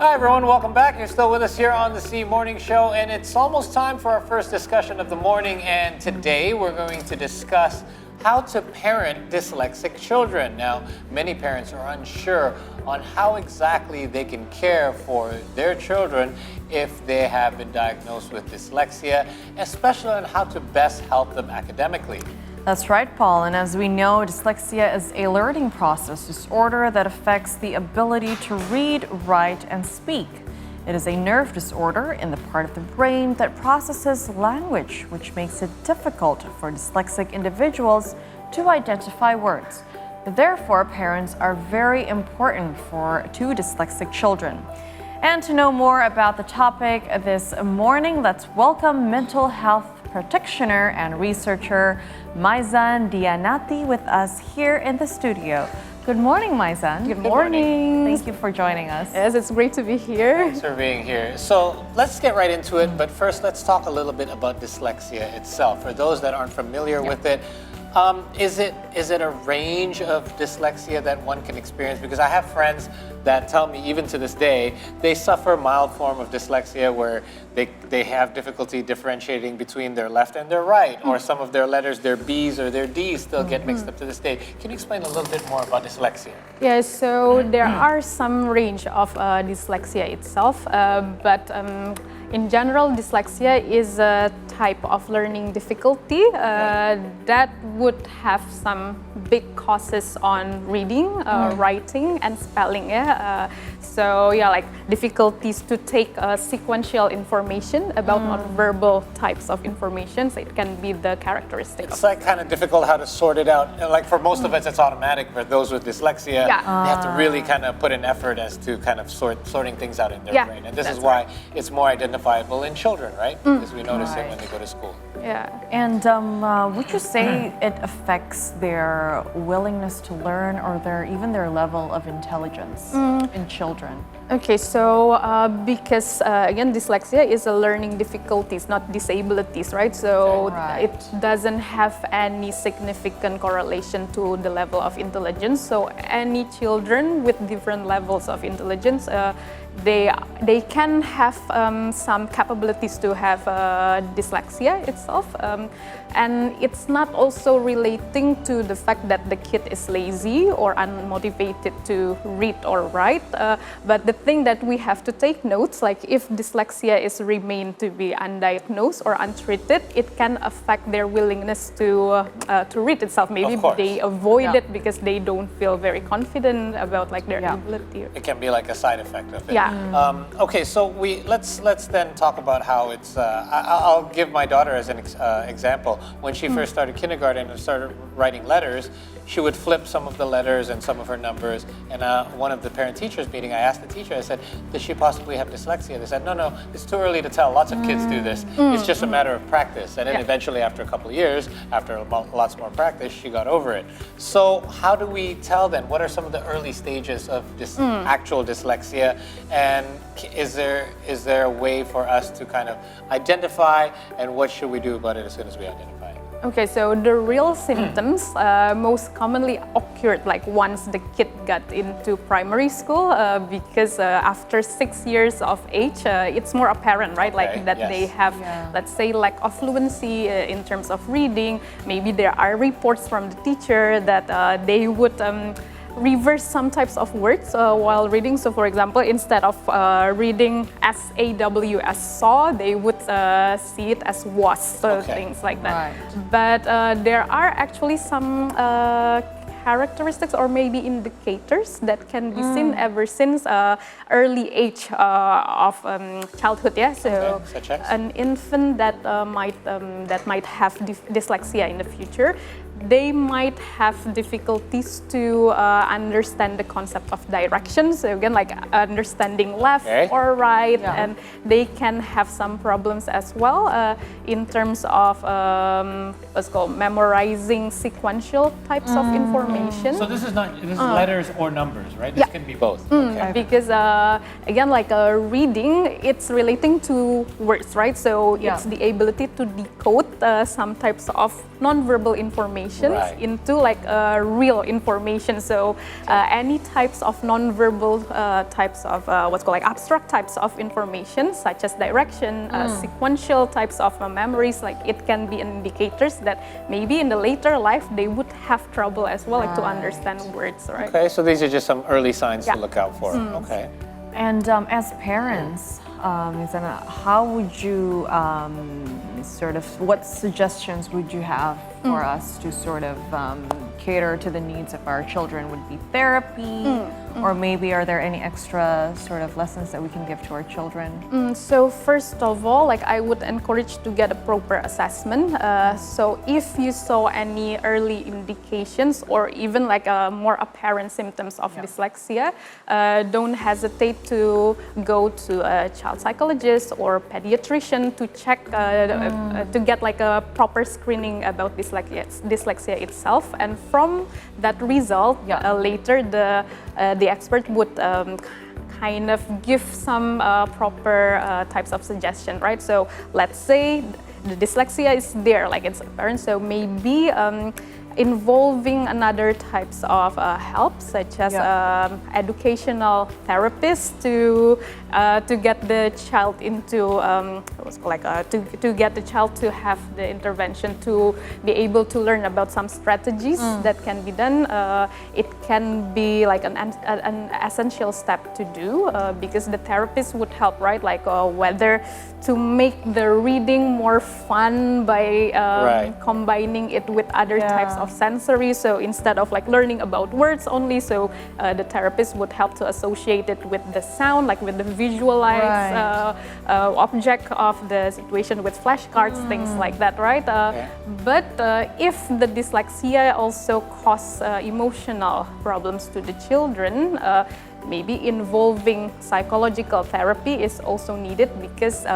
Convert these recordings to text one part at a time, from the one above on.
Hi everyone, welcome back. You're still with us here on the C Morning Show, and it's almost time for our first discussion of the morning. And today we're going to discuss how to parent dyslexic children. Now, many parents are unsure on how exactly they can care for their children if they have been diagnosed with dyslexia, especially on how to best help them academically. That's right, Paul. And as we know, dyslexia is a learning process disorder that affects the ability to read, write, and speak. It is a nerve disorder in the part of the brain that processes language, which makes it difficult for dyslexic individuals to identify words. Therefore, parents are very important to dyslexic children. And to know more about the topic this morning, let's welcome mental health practitioner and researcher Maizan Dianati with us here in the studio. Good morning, Maizan. Good morning. Thank you for joining us. Yes, it's great to be here. Thanks for being here. So let's get right into it, but first let's talk a little bit about dyslexia itself. For those that aren't familiar with it, is it a range of dyslexia that one can experience? Because I have friends that tell me, even to this day, they suffer a mild form of dyslexia where they have difficulty differentiating between their left and their right, or some of their letters, their B's or their D's still get mixed up to this day. Can you explain a little bit more about dyslexia? Yeah, so there are some range of dyslexia itself, but in general, dyslexia is a type of learning difficulty that would have some big causes on reading, writing, and spelling. So like difficulties to take sequential information about non-verbal types of information. So it can be the characteristic. It's like kind of difficult how to sort it out. And like for most of us, it's automatic. For those with dyslexia, they have to really kind of put an effort as to kind of sorting things out in their brain. And this is why it's more identifiable in children, right? Because we notice it when they go to school. Yeah. And would you say it affects their willingness to learn or even their level of intelligence in children? Okay, so because again, dyslexia is a learning difficulties, not disabilities, right? So it doesn't have any significant correlation to the level of intelligence. So any children with different levels of intelligence, they can have some capabilities to have dyslexia itself, and it's not also relating to the fact that the kid is lazy or unmotivated to read or write, but the thing that we have to take notes, like if dyslexia is remain to be undiagnosed or untreated, it can affect their willingness to read itself. Maybe they avoid it because they don't feel very confident about like their ability. It can be like a side effect of it. Yeah. Okay, so let's then talk about how it's. I'll give my daughter as an example. When she first started kindergarten and started writing letters, she would flip some of the letters and some of her numbers. And one of the parent-teachers meeting, I asked the teacher, I said, does she possibly have dyslexia? They said, no, it's too early to tell. Lots of kids do this. It's just a matter of practice. And then eventually, after a couple of years, after lots more practice, she got over it. So how do we tell then? What are some of the early stages of this actual dyslexia? And is there a way for us to kind of identify, and what should we do about it as soon as we identify it? Okay, so the real symptoms most commonly occurred like once the kid got into primary school, because after 6 years of age, it's more apparent, right? Like that they have, let's say, lack of fluency in terms of reading. Maybe there are reports from the teacher that they would reverse some types of words while reading. So for example, instead of reading SAW as saw, they would see it as was, so things like that. But there are actually some characteristics or maybe indicators that can be seen ever since early age of childhood. Yeah, so such as? An infant that might have dyslexia in the future, they might have difficulties to understand the concept of direction. So again, like understanding left or right, and they can have some problems as well in terms of what's called memorizing sequential types of information. So this is letters or numbers, right? This can be both. Because again, like reading, it's relating to words, right? So it's the ability to decode some types of non-verbal information information Right. into like real information. So any types of non-verbal types of what's called like abstract types of information, such as direction, sequential types of memories, like it can be indicators that maybe in the later life they would have trouble as well, like to understand words, right? Okay, so these are just some early signs Yeah. to look out for. Okay. And as parents, Maizan, how would you what suggestions would you have for us to sort of cater to the needs of our children? Would it be therapy, or maybe are there any extra sort of lessons that we can give to our children? So first of all, like I would encourage to get a proper assessment. So if you saw any early indications or even like more apparent symptoms of dyslexia, don't hesitate to go to a child psychologist or pediatrician to check, to get like a proper screening about dyslexia itself. And from that result, later the expert would kind of give some proper types of suggestion, right? So let's say the dyslexia is there, like it's apparent, so maybe involving another types of help, such as educational therapists to get the child into to get the child to have the intervention to be able to learn about some strategies that can be done. It can be like an essential step to do because the therapist would help, right? Like whether to make the reading more fun by combining it with other types of sensory. So instead of like learning about words only, so the therapist would help to associate it with the sound, like with the visualized object of the situation with flashcards, things like that, right? But if the dyslexia also cause emotional problems to the children, maybe involving psychological therapy is also needed because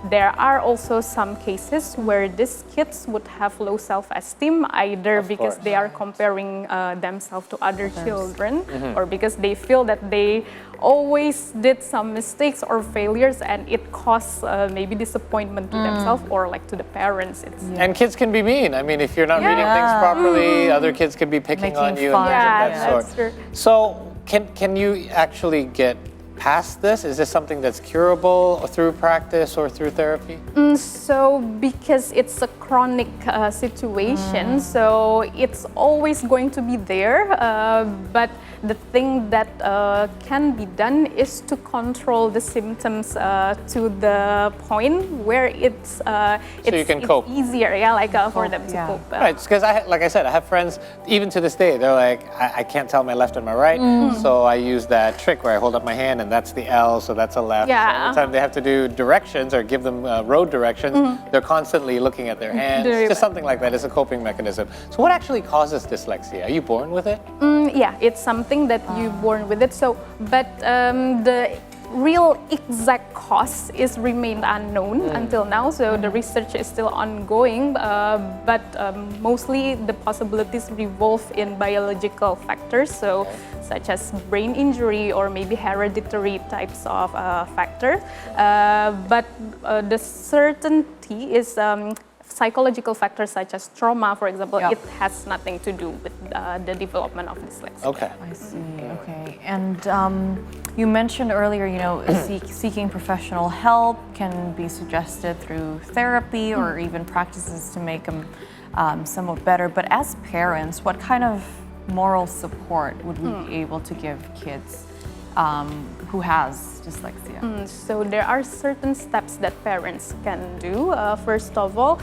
there are also some cases where these kids would have low self-esteem, either because they are comparing themselves to other children or because they feel that they always did some mistakes or failures and it caused maybe disappointment to themselves or like to the parents. And kids can be mean. I mean, if you're not reading things properly, other kids can be picking on you and things of that sort. That's true. So can you actually get past this? Is this something that's curable through practice or through therapy? So because it's a chronic situation, so it's always going to be there, but the thing that can be done is to control the symptoms to the point where it's cope. easier, for them to cope. Right, because like I said, I have friends, even to this day, they're like, I can't tell my left and my right, so I use that trick where I hold up my hand and that's the L, so that's a left. So every time they have to do directions or give them road directions, they're constantly looking at their hands. Just something like that is a coping mechanism. So what actually causes dyslexia? Are you born with it? Yeah, it's something that you're born with it. So, but the real exact cause is remained unknown until now. So the research is still ongoing, but mostly the possibilities revolve in biological factors. So such as brain injury or maybe hereditary types of factor. But the certainty is psychological factors such as trauma, for example, it has nothing to do with the development of dyslexia. Okay. I see. Okay. And you mentioned earlier, seeking professional help can be suggested through therapy or even practices to make them somewhat better. But as parents, what kind of moral support would we be able to give kids who has dyslexia? So there are certain steps that parents can do. First of all,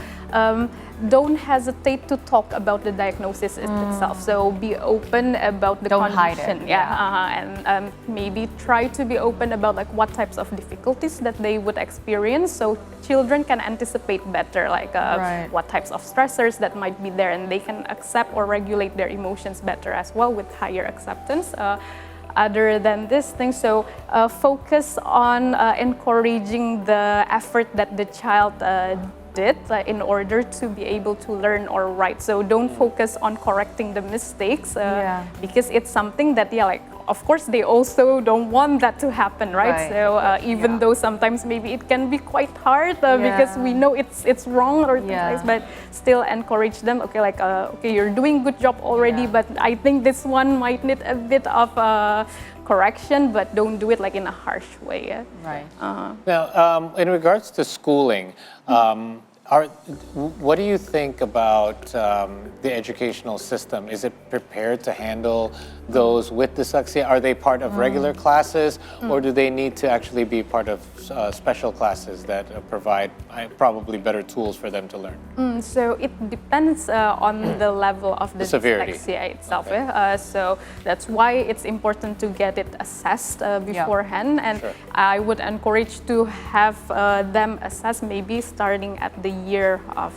don't hesitate to talk about the diagnosis itself. So be open about the Don't condition. hide it. And maybe try to be open about like what types of difficulties that they would experience, so children can anticipate better, like what types of stressors that might be there, and they can accept or regulate their emotions better as well with higher acceptance. Other than this thing, so focus on encouraging the effort that the child did in order to be able to learn or write. So don't focus on correcting the mistakes because it's something that of course, they also don't want that to happen, right? Right. So even though sometimes maybe it can be quite hard because we know it's wrong or things like this, but still encourage them. Okay, like okay, you're doing good job already, but I think this one might need a bit of correction, but don't do it like in a harsh way. Yeah? Right. Now, in regards to schooling, what do you think about the educational system? Is it prepared to handle those with dyslexia? Are they part of regular classes, or do they need to actually be part of special classes that provide probably better tools for them to learn? So it depends on the level of the severity dyslexia itself. Okay. So that's why it's important to get it assessed beforehand. And Sure. I would encourage to have them assessed maybe starting at the year of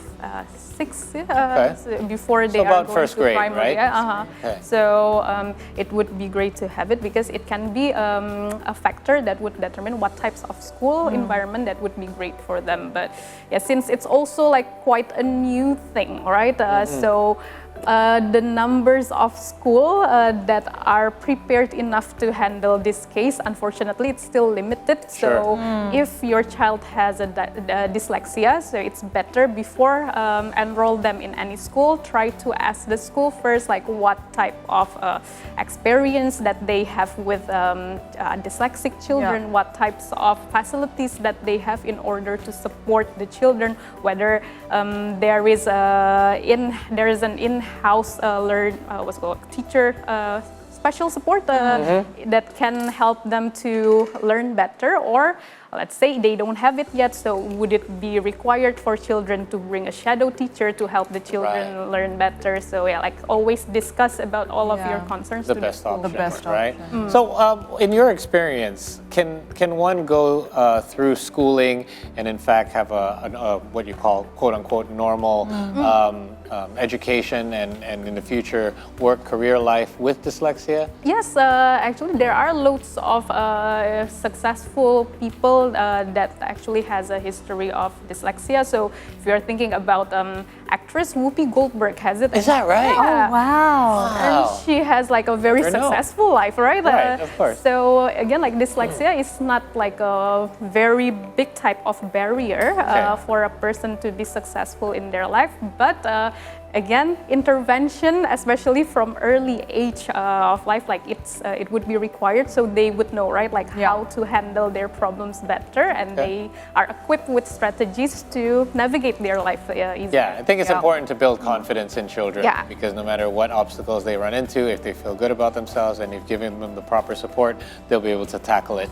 6 so before they are about going first to grade, primary. right? Okay. So it would be great to have it because it can be a factor that would determine what types of school environment that would be great for them. But yeah, since it's also like quite a new thing, right? So the numbers of school that are prepared enough to handle this case, unfortunately, it's still limited. So if your child has a dyslexia, so it's better before enroll them in any school, try to ask the school first, like what type of experience that they have with dyslexic children, what types of facilities that they have in order to support the children, whether there is an in-house what's called teacher special support that can help them to learn better, or let's say they don't have it yet, so would it be required for children to bring a shadow teacher to help the children learn better? So yeah, like always discuss about all of your concerns The to best the school. option, The best right? option. So, in your experience, can one go through schooling and in fact have a what you call quote unquote normal education and in the future work career life with dyslexia? Yes, actually there are loads of successful people that actually has a history of dyslexia. So if you're thinking about actress Whoopi Goldberg has it. Is that right? Yeah. Oh, wow. And she has like a very Never know. successful life, right? Right, of course. So again, like dyslexia is not like a very big type of barrier for a person to be successful in their life, but again, intervention, especially from early age of life, like it would be required, so they would know, right, like how to handle their problems better, and they are equipped with strategies to navigate their life easier. Yeah, I think it's important to build confidence in children because no matter what obstacles they run into, if they feel good about themselves and you've given them the proper support, they'll be able to tackle it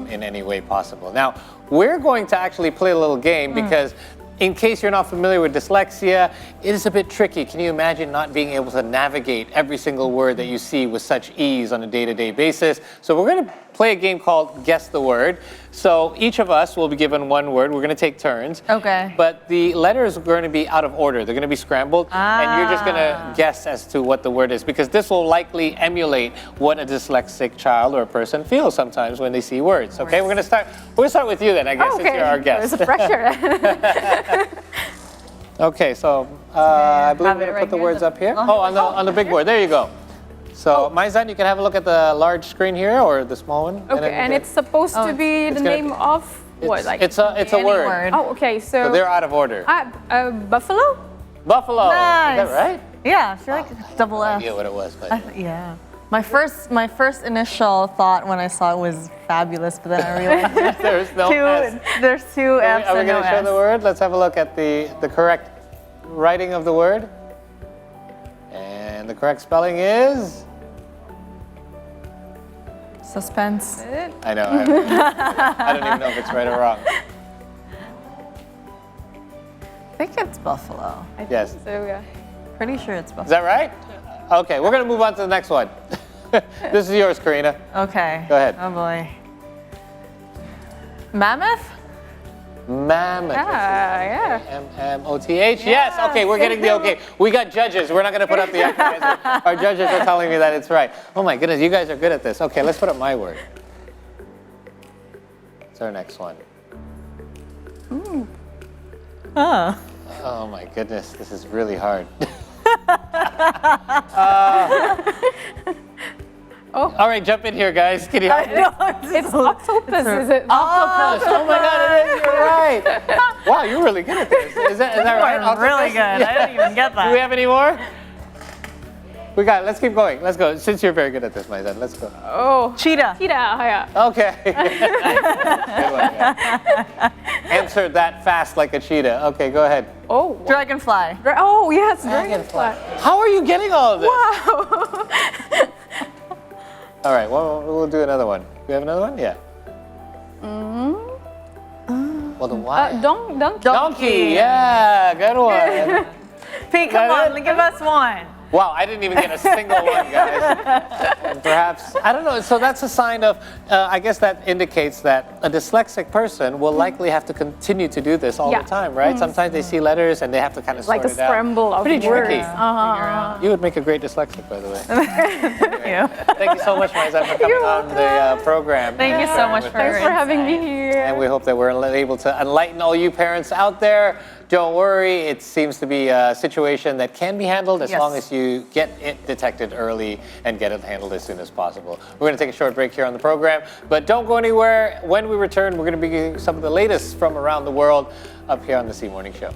in any way possible. Now, we're going to actually play a little game because in case you're not familiar with dyslexia, it is a bit tricky. Can you imagine not being able to navigate every single word that you see with such ease on a day-to-day basis? So we're going to play a game called Guess the Word. So each of us will be given one word. We're going to take turns. Okay. But the letters are going to be out of order. They're going to be scrambled. And you're just going to guess as to what the word is, because this will likely emulate what a dyslexic child or a person feels sometimes when they see words. Okay, we're going to start with you then, I guess, since you're our guest. There's a pressure. Okay, so I believe we're going to put the words up here. Oh, on the big board. There you go. So, Maizan, you can have a look at the large screen here or the small one. Okay, and it's supposed to be the name of what? Like it's a word. Oh, okay. So they're out of order. Buffalo. Buffalo. Nice. Is that right? Yeah, I feel like it's double I F. idea what it was, but Yeah. My first initial thought when I saw it was fabulous, but then I realized there's no S. there's two F's Are we and no going to show S. the word? Let's have a look at the correct writing of the word. And the correct spelling is? Suspense. I know. I don't even know if it's right or wrong. I think it's Buffalo. Yes. So yeah. Pretty sure it's Is Buffalo. that right? Okay, we're going to move on to the next one. This is yours, Karina. Okay. Go ahead. Oh boy. Mammoth? Mammoth. Yeah. M-M-O-T-H. Yes. Okay, we're getting the okay. We got judges. We're not going to put up the answer. Our judges are telling me that it's right. Oh my goodness, you guys are good at this. Okay, let's put up my word. What's our next one? Oh my goodness, this is really hard. Oh. All right, jump in here, guys. Can you help me? It's octopus, is it? Octopus. Oh my God, it is. You're right. Wow, you're really good at this. Is that right? I'm really Octopus? good. I didn't even get that. Do we have any more? We got it. Let's keep going. Let's go. Since you're very good at this, Maizan, let's go. Oh. Cheetah. Cheetah, yeah. Okay. Good one, yeah. Answered that fast like a cheetah. Okay, go ahead. Oh. Dragonfly. Oh, yes, dragonfly. How are you getting all of this? Wow. All right, well, we'll do another one. We have another one? Yeah. Well, the why? Donkey. Donkey, yeah, good one. Pete, come on, give us one. Wow, I didn't even get a single one, guys. And perhaps, I don't know, so that's a sign of, I guess that indicates that a dyslexic person will likely have to continue to do this all Yeah. the time, right? Sometimes they see letters and they have to kind of sort Like a it out. scramble of Pretty words. tricky. You would make a great dyslexic, by the way. Thank you so much, Maizan, for coming on the program. Thank you so much for Thanks for having me here. And we hope that we're able to enlighten all you parents out there. Don't worry, it seems to be a situation that can be handled as long as you get it detected early and get it handled as soon as possible. We're going to take a short break here on the program, but don't go anywhere. When we return, we're going to be giving some of the latest from around the world up here on the C Morning Show.